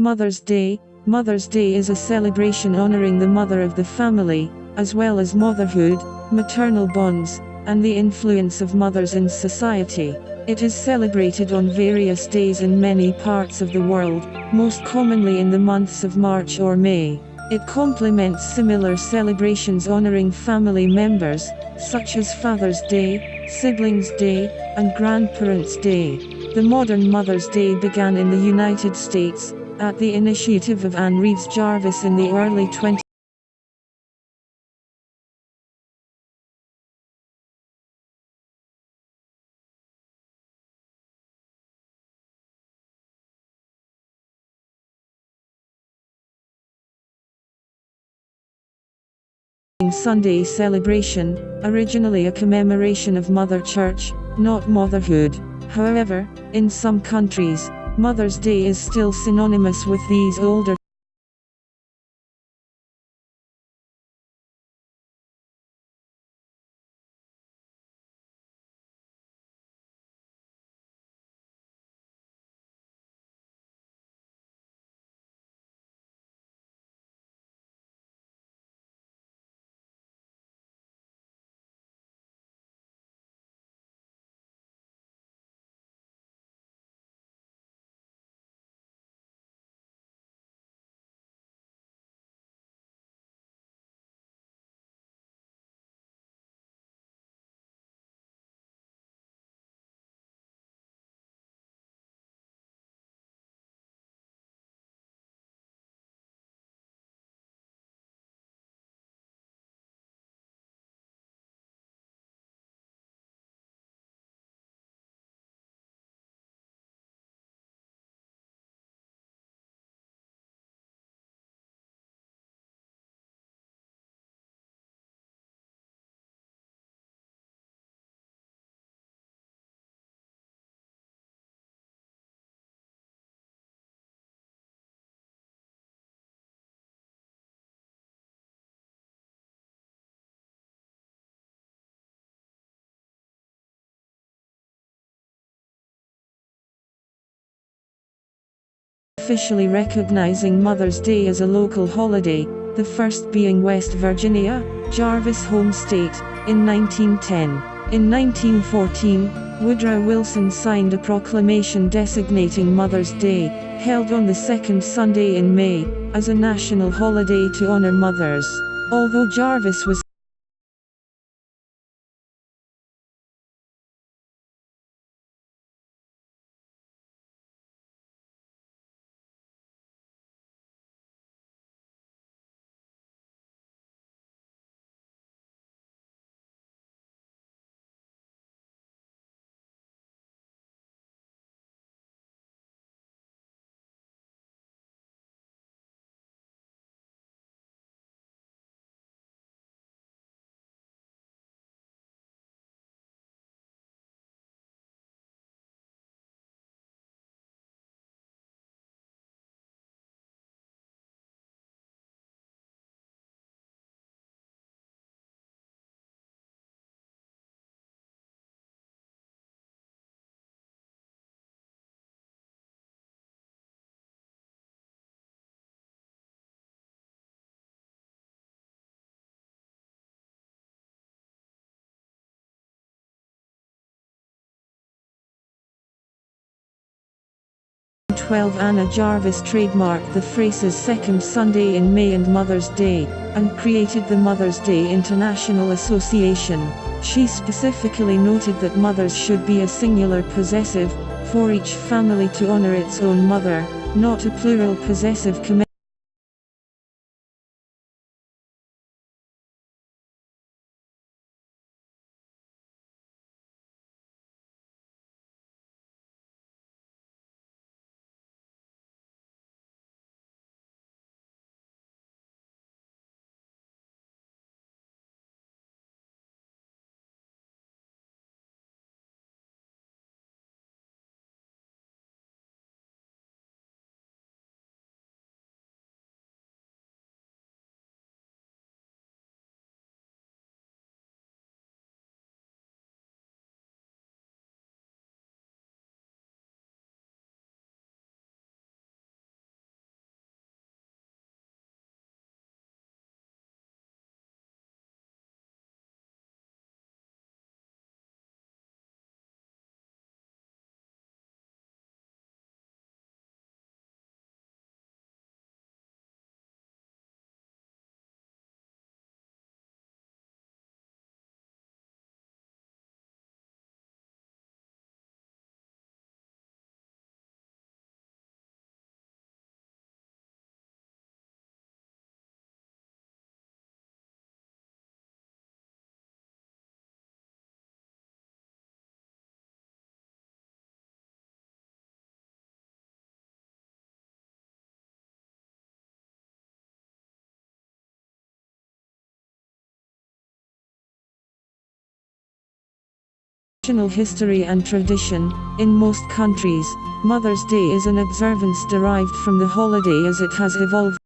Mother's Day. Mother's Day is a celebration honoring the mother of the family, as well as motherhood, maternal bonds, and the influence of mothers in society. It is celebrated on various days in many parts of the world, most commonly in the months of March or May. It complements similar celebrations honoring family members, such as Father's Day, Siblings' Day, and Grandparents' Day. The modern Mother's Day began in the United States, at the initiative of Anne Reeves Jarvis in the early 20th Sunday celebration, originally a commemoration of Mother Church, not motherhood. However, in some countries, Mother's Day is still synonymous with these older officially recognizing Mother's Day as a local holiday, the first being West Virginia, Jarvis' home state, in 1910. In 1914, Woodrow Wilson signed a proclamation designating Mother's Day, held on the second Sunday in May, as a national holiday to honor mothers. Although Jarvis was Anna Jarvis trademarked the phrases Second Sunday in May and Mother's Day, and created the Mother's Day International Association. She specifically noted that mothers should be a singular possessive, for each family to honor its own mother, not a plural possessive National history and tradition. In most countries, Mother's Day is an observance derived from the holiday as it has evolved.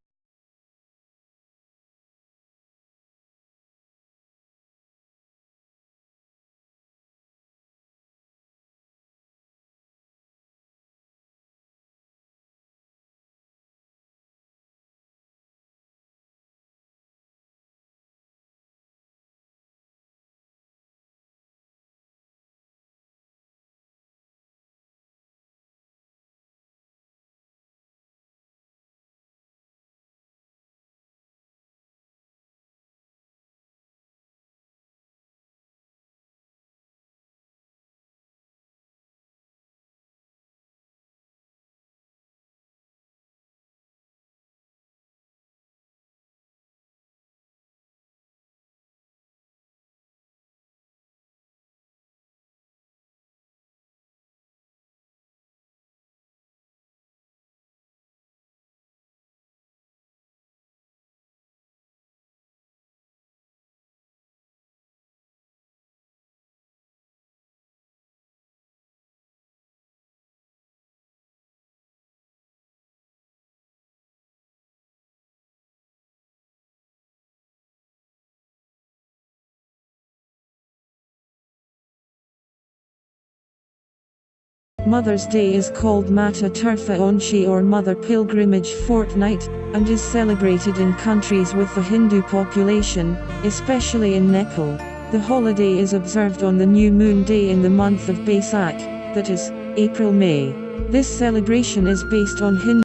Mother's Day is called Mata Tirtha Onshi or Mother Pilgrimage Fortnight, and is celebrated in countries with a Hindu population, especially in Nepal. The holiday is observed on the new moon day in the month of Baisakh, that is, April-May. This celebration is based on Hindu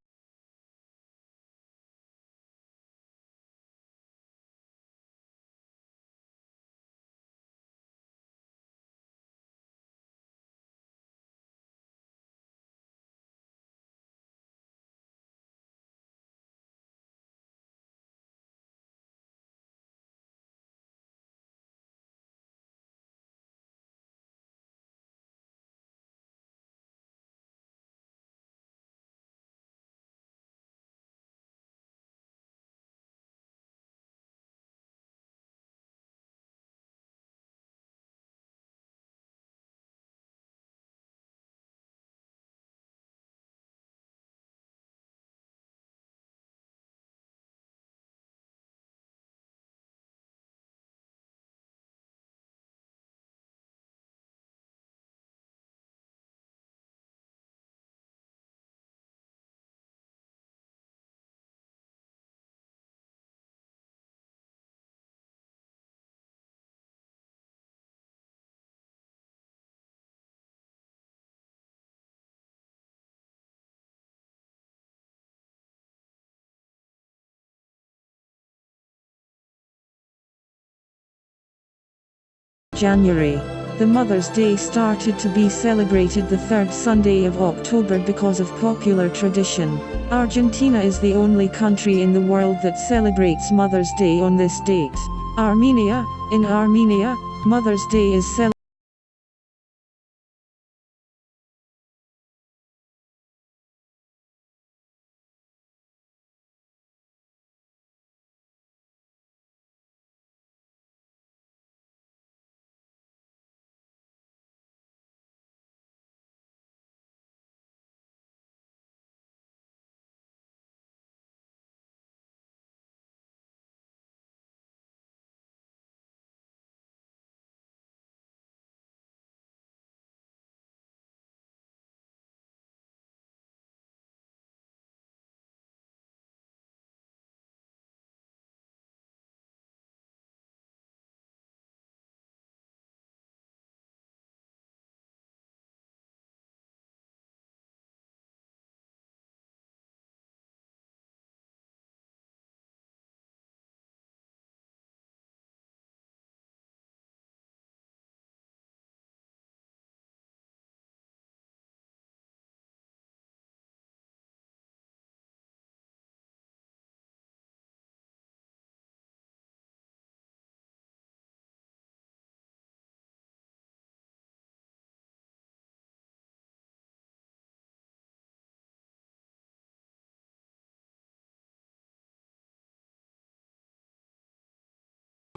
January. The Mother's Day started to be celebrated the third Sunday of October because of popular tradition. Argentina is the only country in the world that celebrates Mother's Day on this date. In Armenia, Mother's Day is celebrated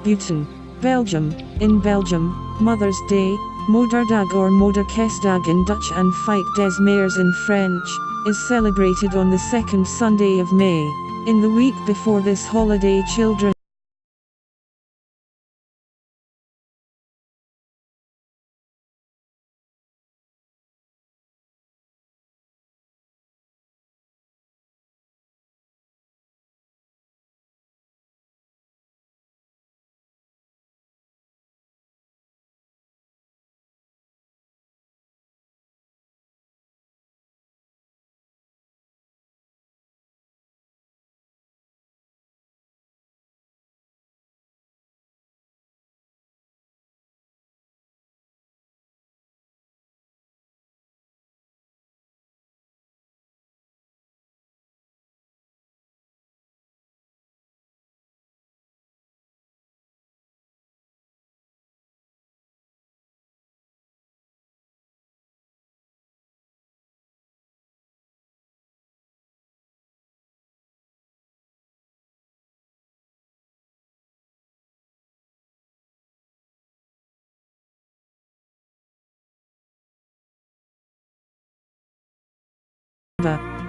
Bhutan, Belgium. In Belgium, Mother's Day, Moederdag or Moederkestdag in Dutch and Fête des Mères in French, is celebrated on the second Sunday of May. In the week before this holiday, children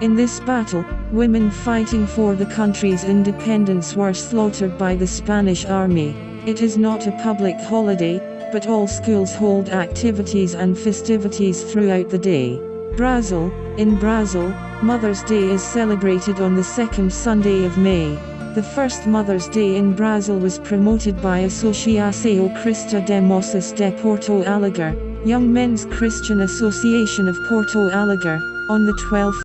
In this battle, women fighting for the country's independence were slaughtered by the Spanish army. It is not a public holiday, but all schools hold activities and festivities throughout the day. Brazil. In Brazil, Mother's Day is celebrated on the second Sunday of May. The first Mother's Day in Brazil was promoted by Associação Cristã de Moças de Porto Alegre, Young Men's Christian Association of Porto Alegre, on the 12th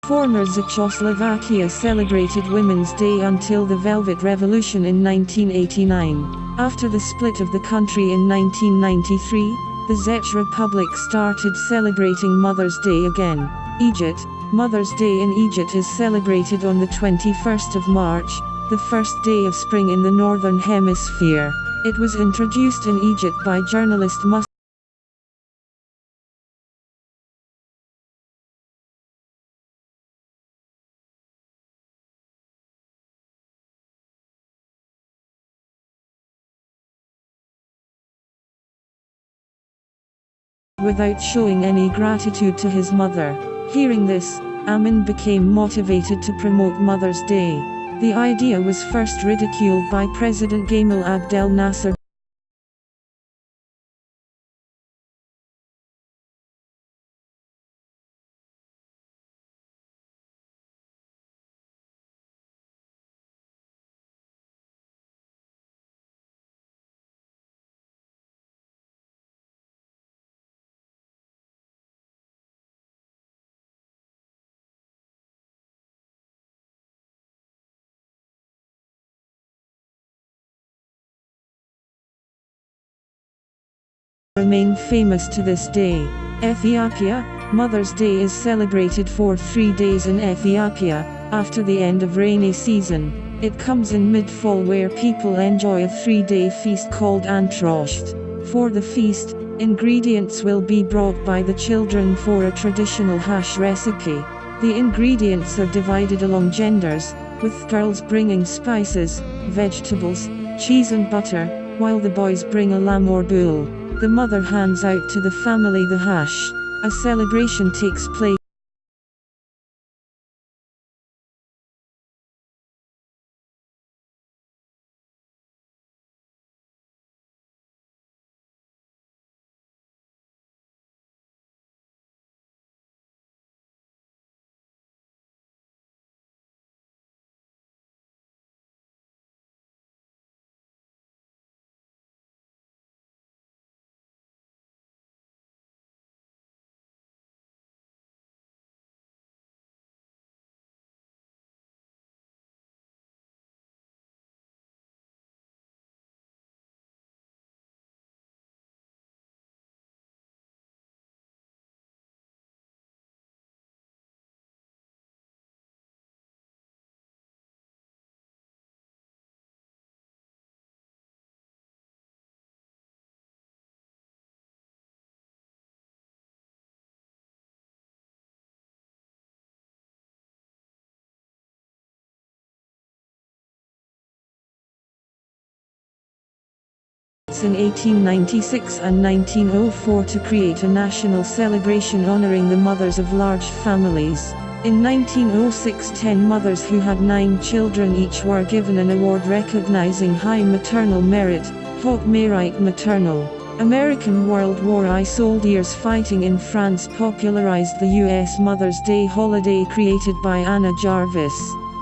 Former Czechoslovakia celebrated Women's Day until the Velvet Revolution in 1989. After the split of the country in 1993, the Czech Republic started celebrating Mother's Day again. Egypt. Mother's Day in Egypt is celebrated on the 21st of March, the first day of spring in the Northern Hemisphere. It was introduced in Egypt by journalist without showing any gratitude to his mother. Hearing this, Amin became motivated to promote Mother's Day. The idea was first ridiculed by President Gamal Abdel Nasser. Remain famous to this day. Ethiopia. Mother's Day is celebrated for 3 days in Ethiopia, after the end of rainy season. It comes in mid-fall where people enjoy a 3-day feast called Antrost. For the feast, ingredients will be brought by the children for a traditional hash recipe. The ingredients are divided along genders, with girls bringing spices, vegetables, cheese and butter, while the boys bring a lamb or bull. The mother hands out to the family the hash. A celebration takes place in 1896 and 1904 to create a national celebration honoring the mothers of large families. In 1906, 10 mothers who had 9 children each were given an award recognizing high maternal merit, Haute Mérite Maternal. American World War I soldiers fighting in France popularized the U.S. Mother's Day holiday created by Anna Jarvis.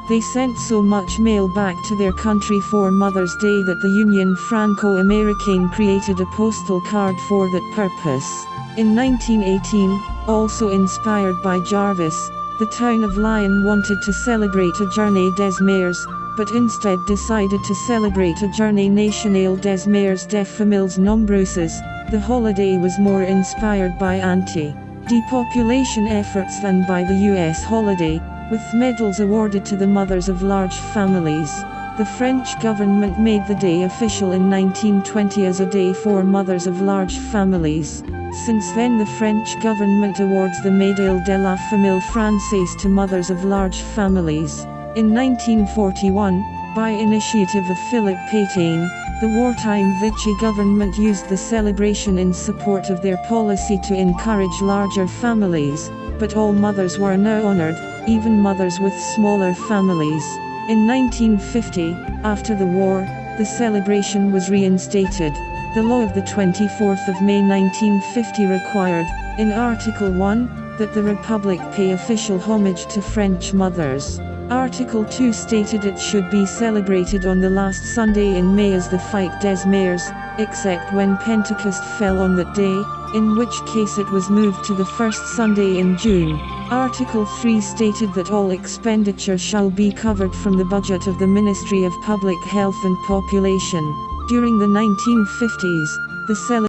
They sent so much mail back to their country for Mother's Day that the Union Franco-Americaine created a postal card for that purpose. In 1918, also inspired by Jarvis, the town of Lyon wanted to celebrate a Journée des Mères, but instead decided to celebrate a Journée nationale des Mères des Familles Nombreuses. The holiday was more inspired by anti-depopulation efforts than by the U.S. holiday, with medals awarded to the mothers of large families. The French government made the day official in 1920 as a day for mothers of large families. Since then the French government awards the Médaille de la Famille Française to mothers of large families. In 1941, by initiative of Philippe Pétain, the wartime Vichy government used the celebration in support of their policy to encourage larger families, but all mothers were now honored, even mothers with smaller families. In 1950, after the war, the celebration was reinstated. The law of the 24th of May 1950 required, in Article 1, that the Republic pay official homage to French mothers. Article 2 stated it should be celebrated on the last Sunday in May as the Fête des Mères, except when Pentecost fell on that day, in which case it was moved to the first Sunday in June. Article 3 stated that all expenditure shall be covered from the budget of the Ministry of Public Health and Population. During the 1950s, the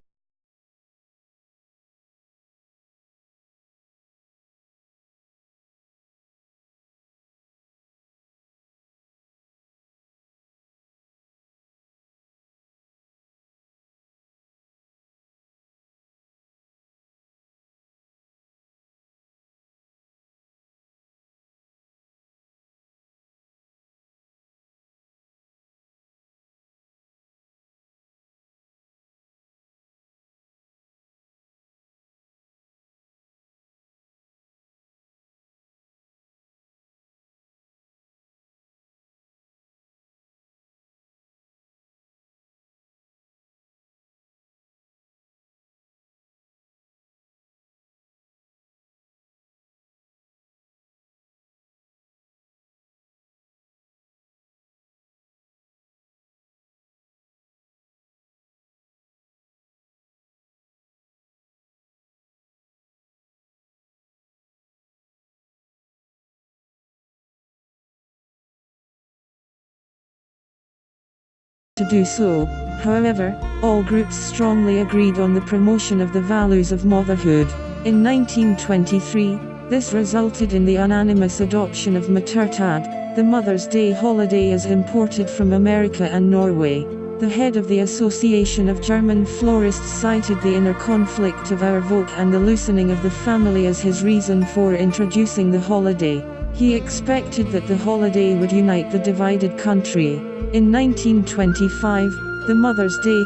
to do so. However, all groups strongly agreed on the promotion of the values of motherhood. In 1923, this resulted in the unanimous adoption of Mothertag, the Mother's Day holiday as imported from America and Norway. The head of the Association of German Florists cited the inner conflict of our folk and the loosening of the family as his reason for introducing the holiday. He expected that the holiday would unite the divided country. In 1925, the Mother's Day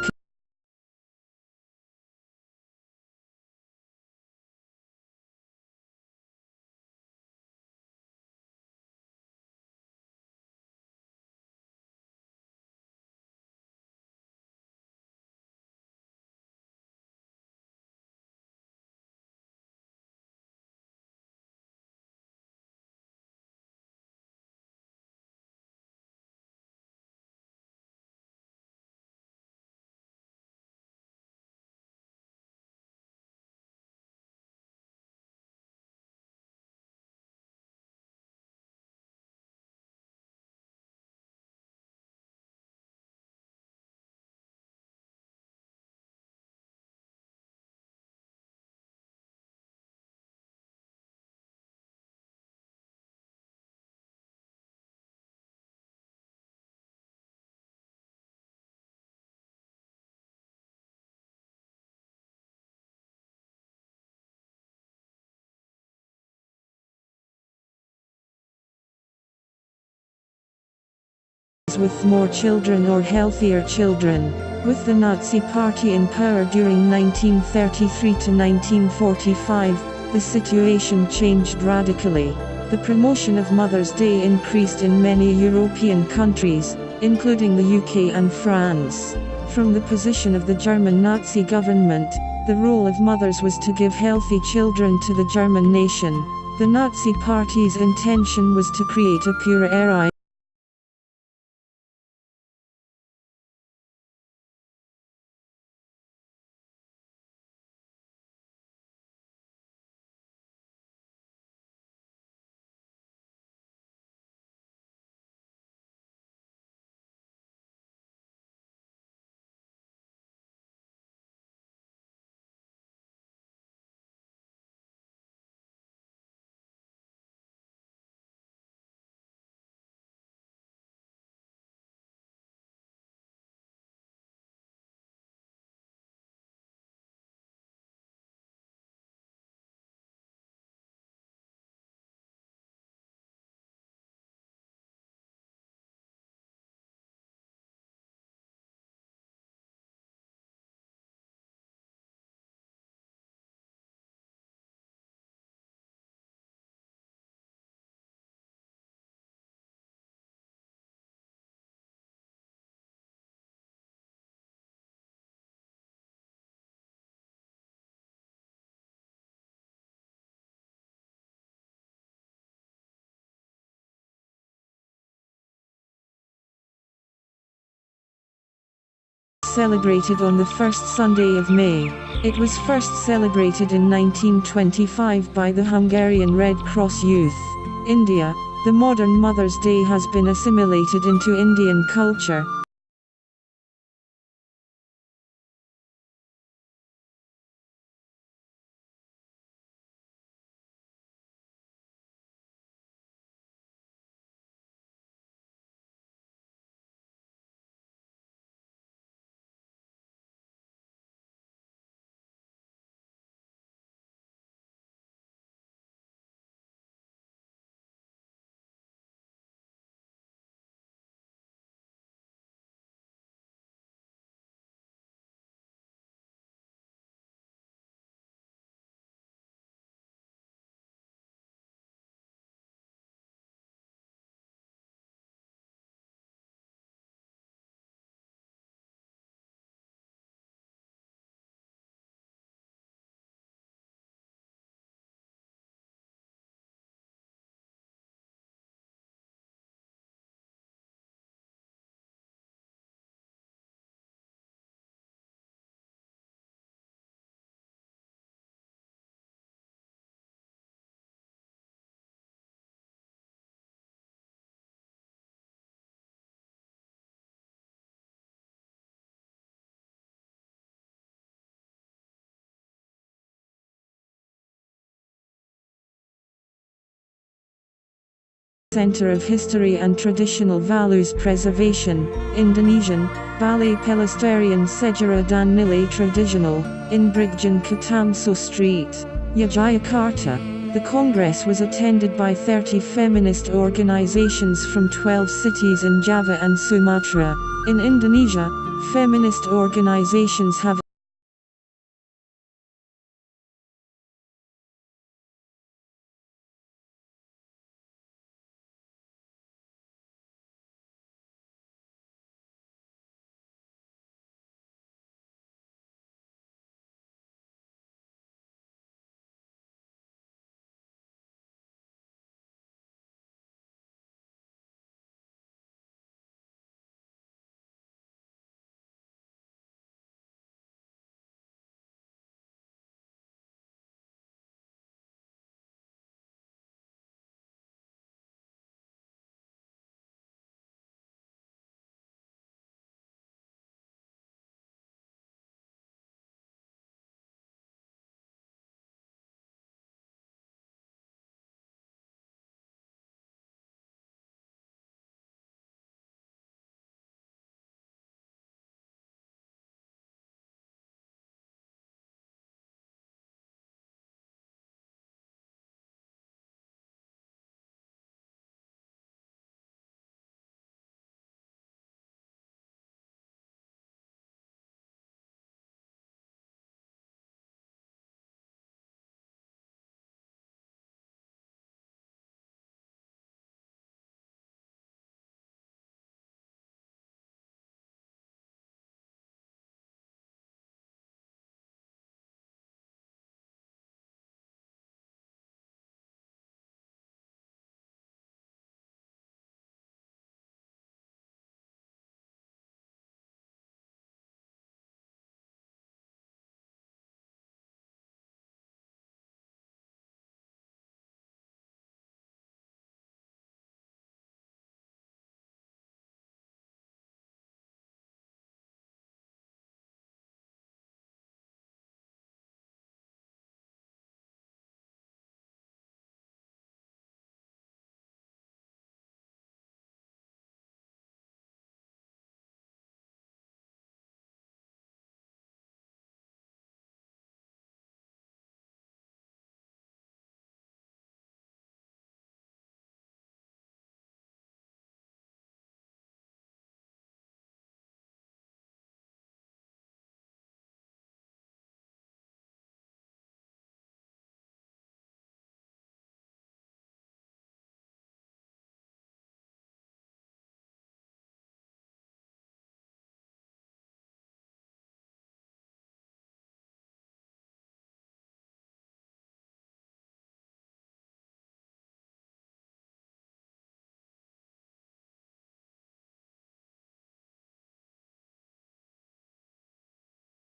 with more children or healthier children. With the Nazi Party in power during 1933 to 1945, the situation changed radically. The promotion of Mother's Day increased in many European countries, including the UK and France. From the position of the German Nazi government, the role of mothers was to give healthy children to the German nation. The Nazi Party's intention was to create a purer era celebrated on the first Sunday of May. It was first celebrated in 1925 by the Hungarian Red Cross Youth. India, the modern Mother's Day has been assimilated into Indian culture. center of history and traditional values preservation. Indonesian, Balai Pelestarian Sejarah dan Nilai Tradisional, in Brigjen Ketamso Street, Yogyakarta. The Congress was attended by 30 feminist organizations from 12 cities in Java and Sumatra. In Indonesia, feminist organizations have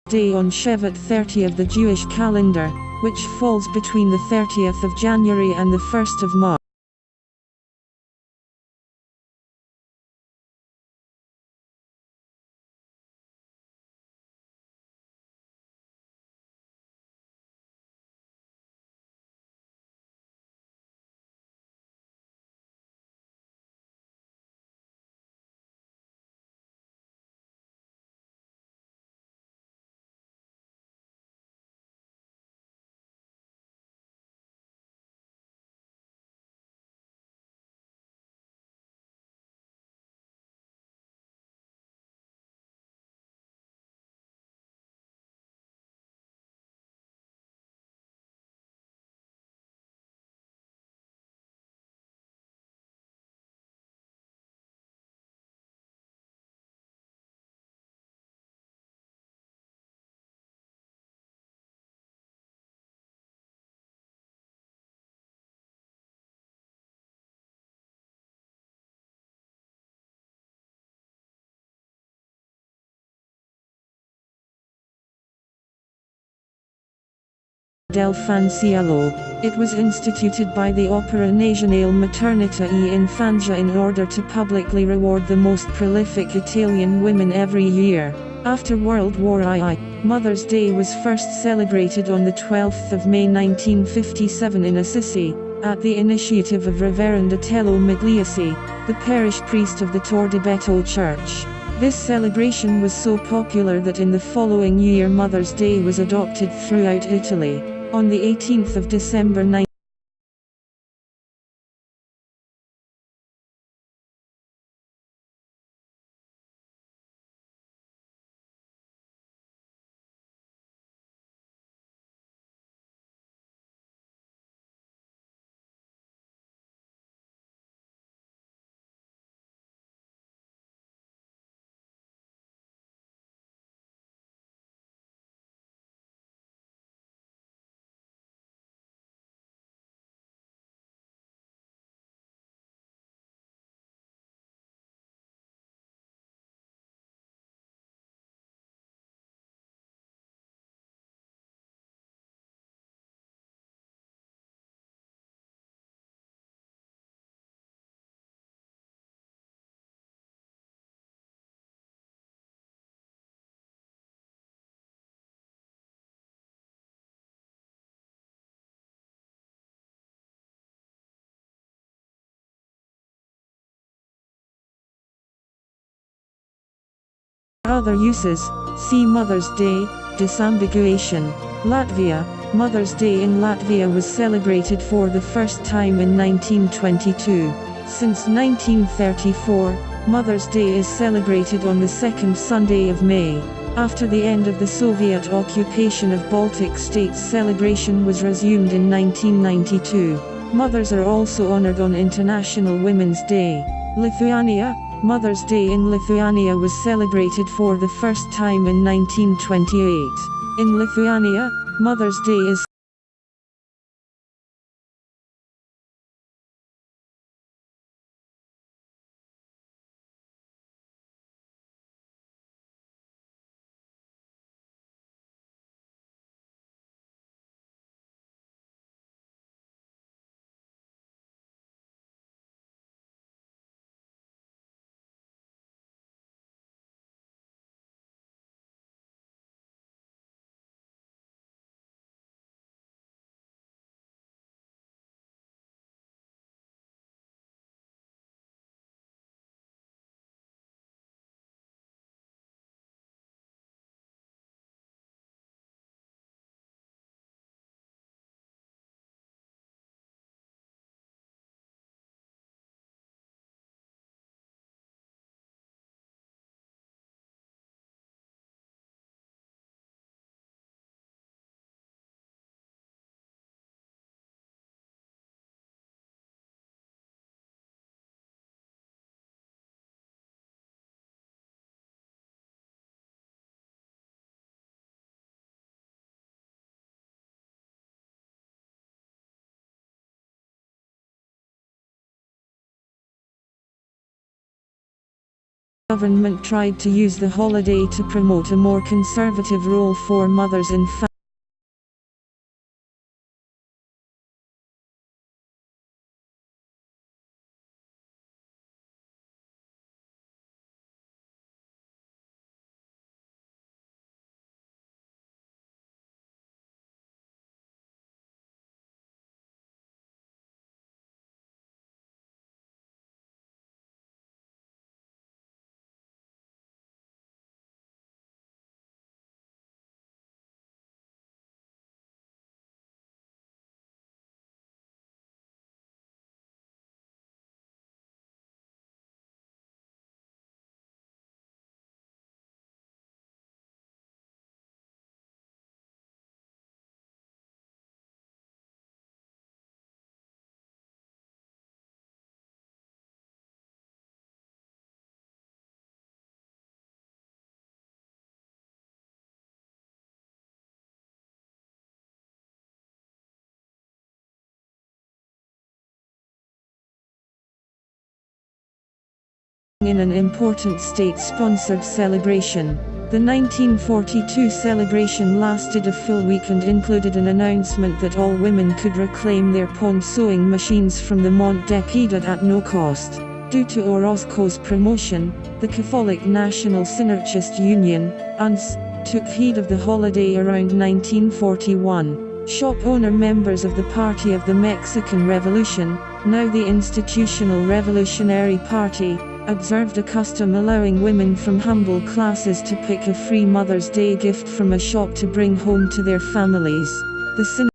Day on Shevat 30 of the Jewish calendar, which falls between the 30th of January and the 1st of March. Del Fanciello. It was instituted by the Opera Nazionale Maternità e Infanzia in order to publicly reward the most prolific Italian women every year. After World War II, Mother's Day was first celebrated on the 12th of May 1957 in Assisi, at the initiative of Reverend Otello Migliasi, the parish priest of the Tor de Beto Church. This celebration was so popular that in the following year Mother's Day was adopted throughout Italy. On the 18th of December 19 Other uses, see Mother's Day, disambiguation. Latvia. Mother's Day in Latvia was celebrated for the first time in 1922. Since 1934, Mother's Day is celebrated on the second Sunday of May. After the end of the Soviet occupation of Baltic states, celebration was resumed in 1992. Mothers are also honored on International Women's Day. Lithuania. Mother's Day in Lithuania was celebrated for the first time in 1928. In Lithuania, Mother's Day is government tried to use the holiday to promote a more conservative role for mothers in family. In an important state-sponsored celebration. The 1942 celebration lasted a full week and included an announcement that all women could reclaim their pawn sewing machines from the Mont de Piedad at no cost. Due to Orozco's promotion, the Catholic National Synergist Union, UNS, took heed of the holiday around 1941. Shop owner members of the Party of the Mexican Revolution, now the Institutional Revolutionary Party, observed a custom allowing women from humble classes to pick a free Mother's Day gift from a shop to bring home to their families. The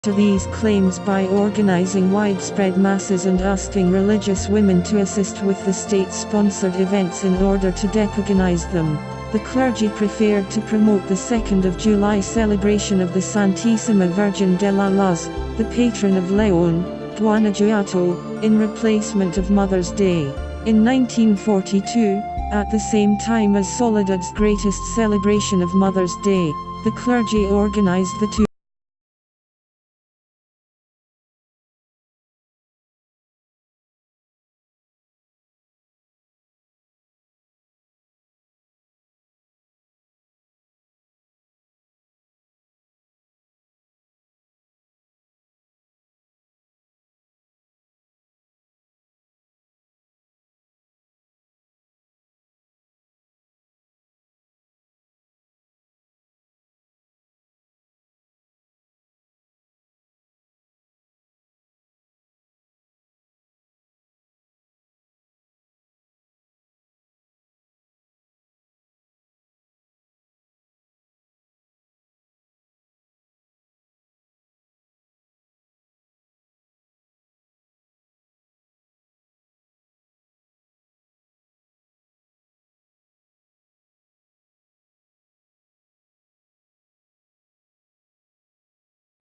to these claims by organizing widespread masses and asking religious women to assist with the state-sponsored events in order to depagonize them. The clergy preferred to promote the 2nd of July celebration of the Santísima Virgen de la Luz, the patron of León, Guanajuato, in replacement of Mother's Day. In 1942, at the same time as Soledad's greatest celebration of Mother's Day, the clergy organized the two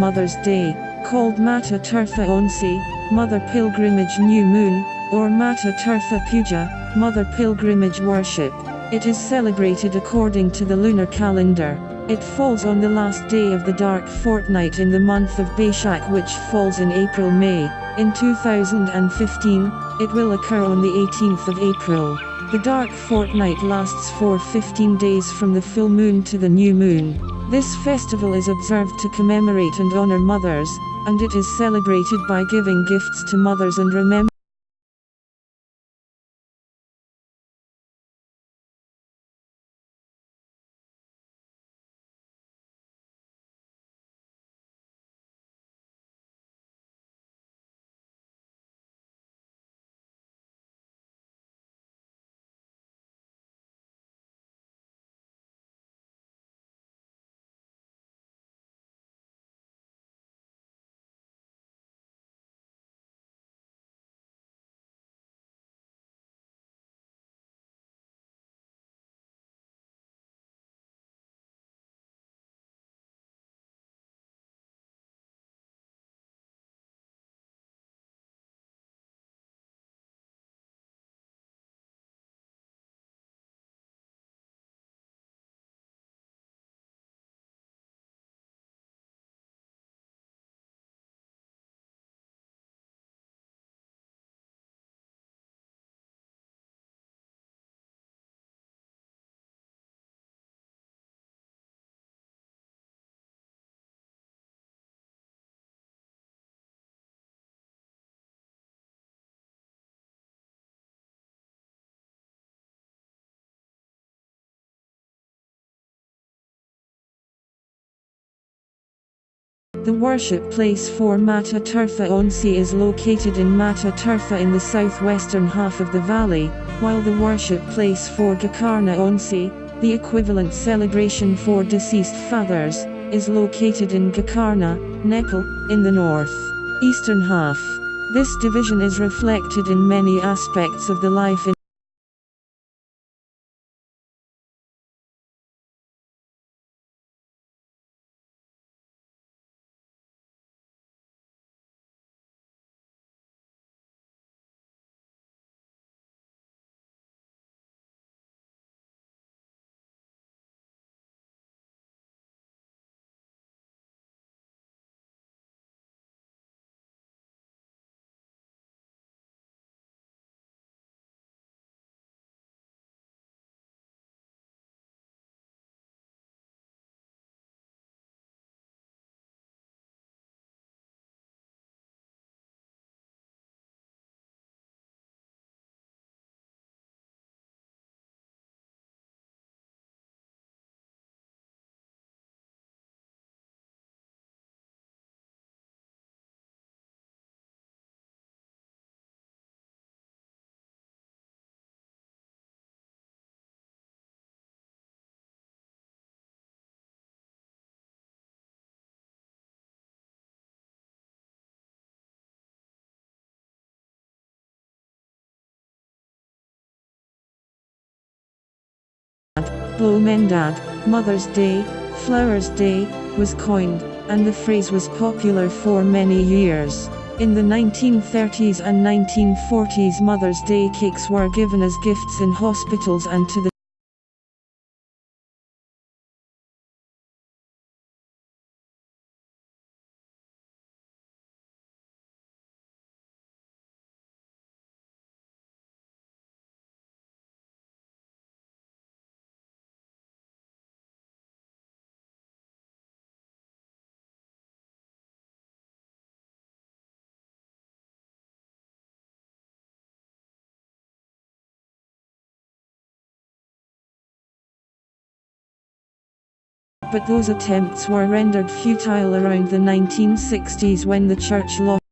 Mother's Day, called Mata Tirtha Onsi, Mother Pilgrimage New Moon, or Mata Tirtha Puja, Mother Pilgrimage Worship. It is celebrated according to the lunar calendar. It falls on the last day of the dark fortnight in the month of Baishak, which falls in April-May. In 2015, it will occur on the 18th of April. The dark fortnight lasts for 15 days from the full moon to the new moon. This festival is observed to commemorate and honor mothers, and it is celebrated by giving gifts to mothers and remembering The worship place for Mata Tirtha Onsi is located in Mata Tirtha in the southwestern half of the valley, while the worship place for Gokarna Onsi, the equivalent celebration for deceased fathers, is located in Gokarna, Nepal, in the north-eastern half. This division is reflected in many aspects of the life in Blomendad, Mother's Day, Flowers Day, was coined, and the phrase was popular for many years. In the 1930s and 1940s, Mother's Day cakes were given as gifts in hospitals and to the but those attempts were rendered futile around the 1960s when the church lost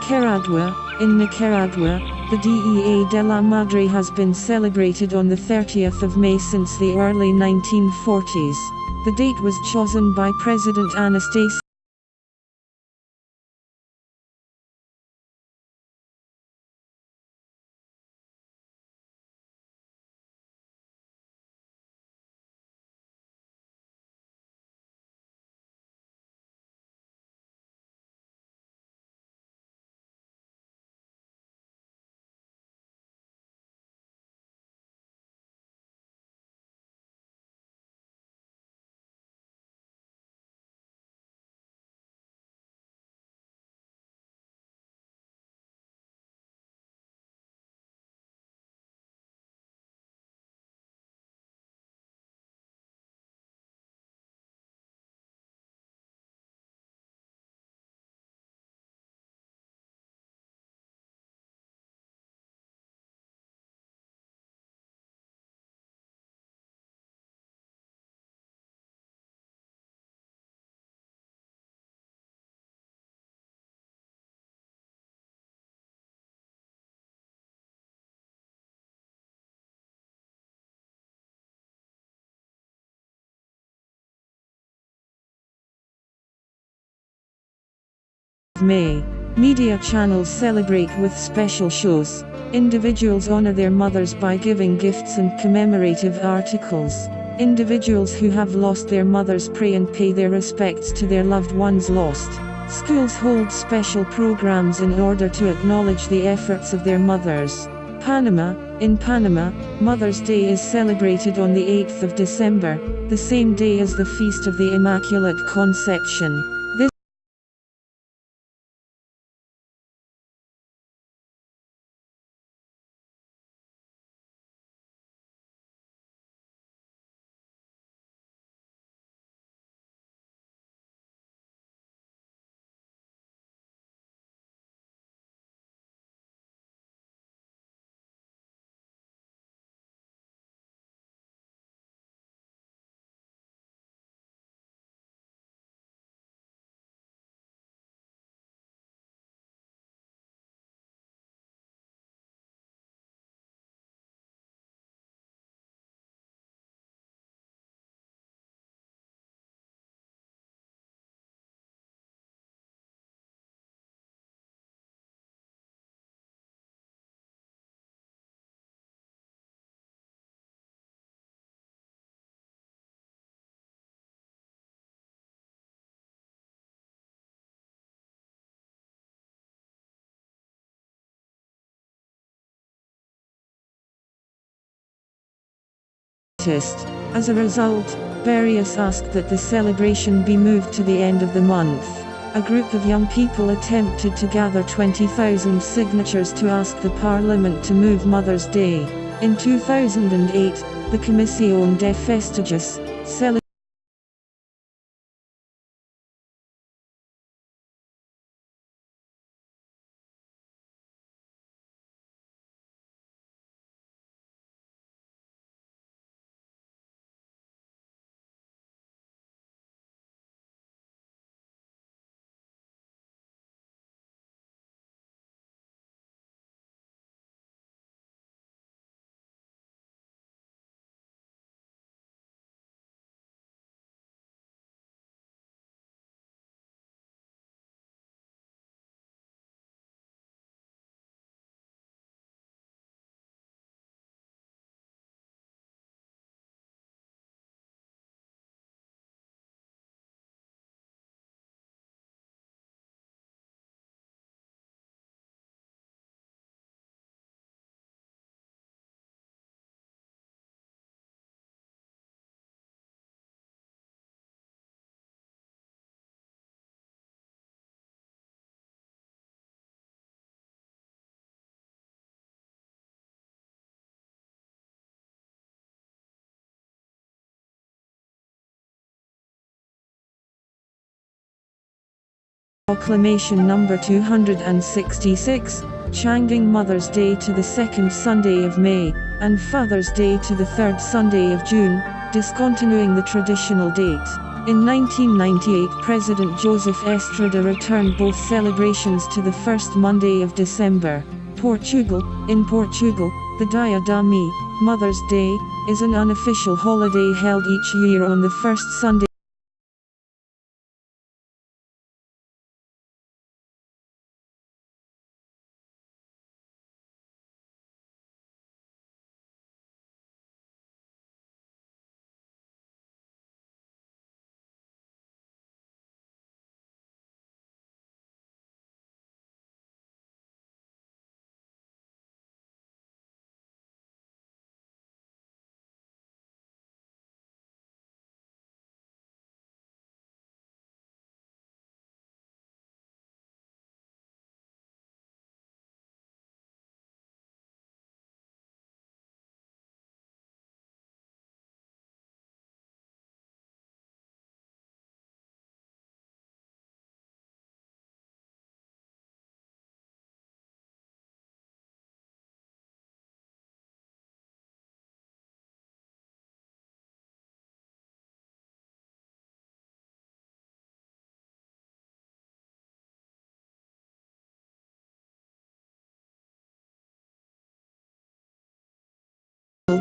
Nicaragua. In Nicaragua, the Día de la Madre has been celebrated on the 30th of May since the early 1940s. The date was chosen by President Anastasia May. Media channels celebrate with special shows. Individuals honor their mothers by giving gifts and commemorative articles. Individuals who have lost their mothers pray and pay their respects to their loved ones lost. Schools hold special programs in order to acknowledge the efforts of their mothers. Panama. In Panama, Mother's Day is celebrated on the 8th of December, the same day as the Feast of the Immaculate Conception. As a result, various asked that the celebration be moved to the end of the month. A group of young people attempted to gather 20,000 signatures to ask the Parliament to move Mother's Day. In 2008, the Comisión de Festejos celebrated Proclamation number 266, changing Mother's Day to the second Sunday of May, and Father's Day to the third Sunday of June, discontinuing the traditional date. In 1998, President Joseph Estrada returned both celebrations to the first Monday of December. Portugal. In Portugal, the Dia da Mãe, Mother's Day, is an unofficial holiday held each year on the first Sunday.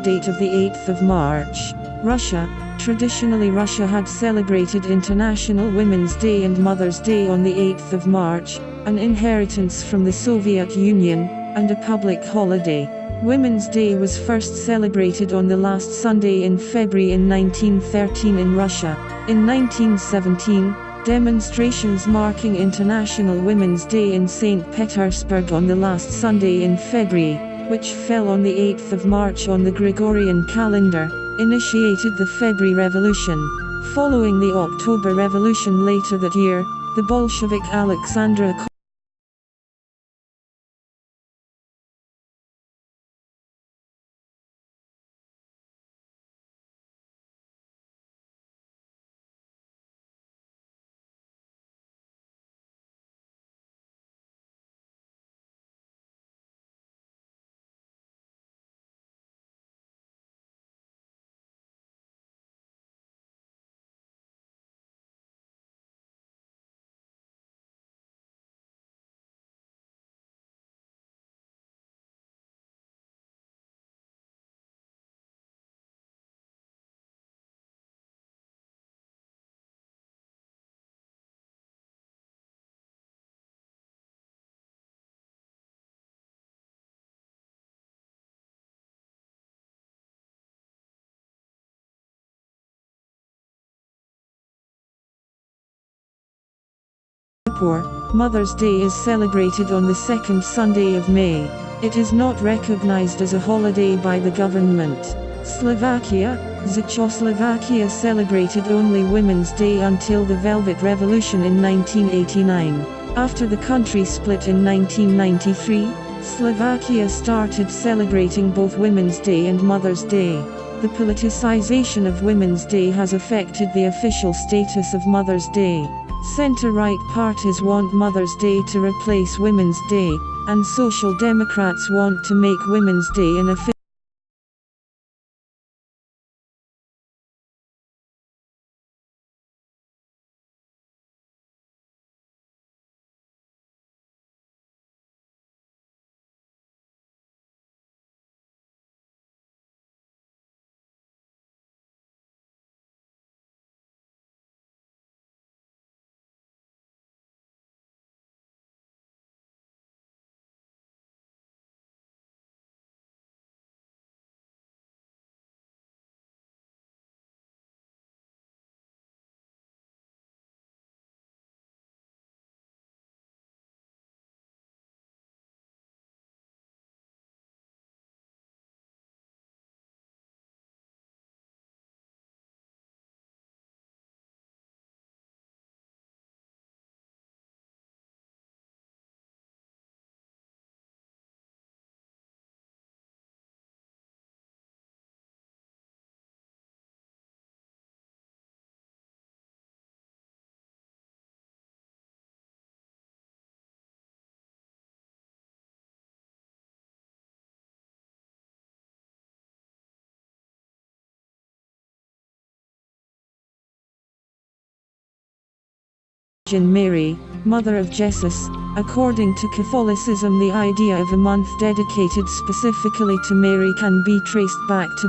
Date of the 8th of March. Russia. Traditionally, Russia had celebrated International Women's Day and Mother's Day on the 8th of March, an inheritance from the Soviet Union, and a public holiday. Women's Day was first celebrated on the last Sunday in February in 1913 in Russia. In 1917, demonstrations marking International Women's Day in St. Petersburg on the last Sunday in February, which fell on the 8th of March on the Gregorian calendar, initiated the February Revolution. Following the October Revolution later that year, the Bolshevik Alexandra Mother's Day is celebrated on the second Sunday of May. It is not recognized as a holiday by the government. Slovakia, Czechoslovakia celebrated only Women's Day until the Velvet Revolution in 1989. After the country split in 1993, Slovakia started celebrating both Women's Day and Mother's Day. The politicization of Women's Day has affected the official status of Mother's Day. Center-right parties want Mother's Day to replace Women's Day, and Social Democrats want to make Women's Day an official Virgin Mary, Mother of Jesus. According to Catholicism, the idea of a month dedicated specifically to Mary can be traced back to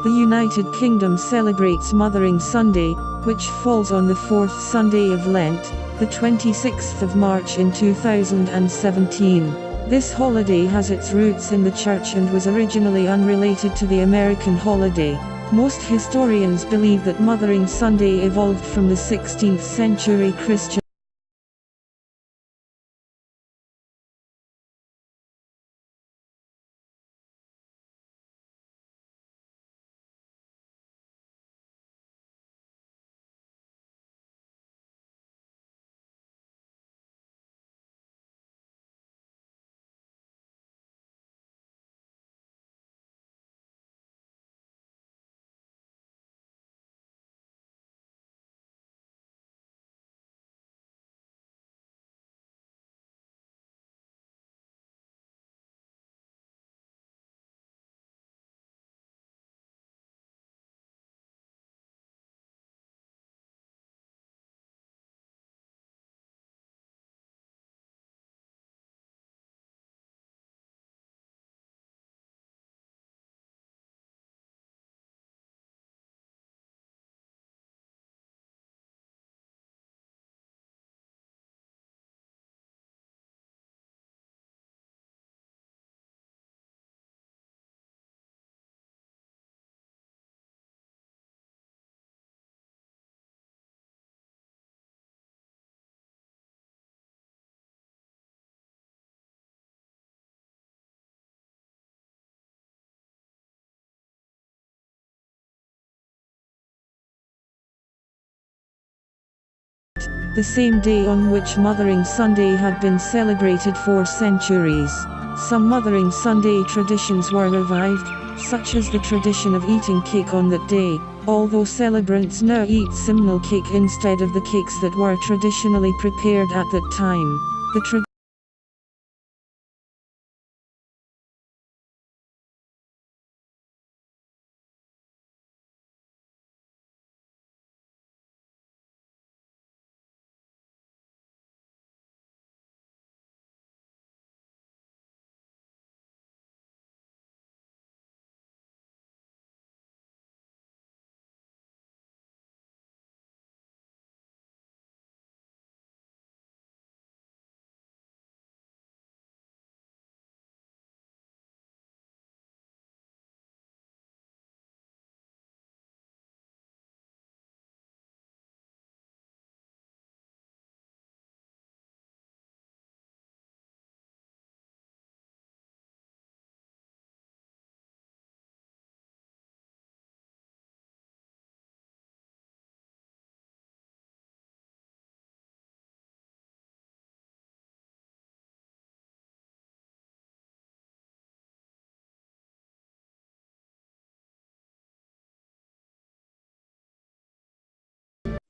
The United Kingdom celebrates Mothering Sunday, which falls on the fourth Sunday of Lent, the 26th of March in 2017. This holiday has its roots in the church and was originally unrelated to the American holiday. Most historians believe that Mothering Sunday evolved from the 16th century Christian the same day on which Mothering Sunday had been celebrated for centuries. Some Mothering Sunday traditions were revived, such as the tradition of eating cake on that day, although celebrants now eat simnel cake instead of the cakes that were traditionally prepared at that time. The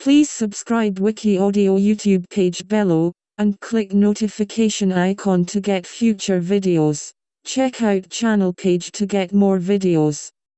Please subscribe WikiAudio YouTube page below, and click notification icon to get future videos. Check out channel page to get more videos.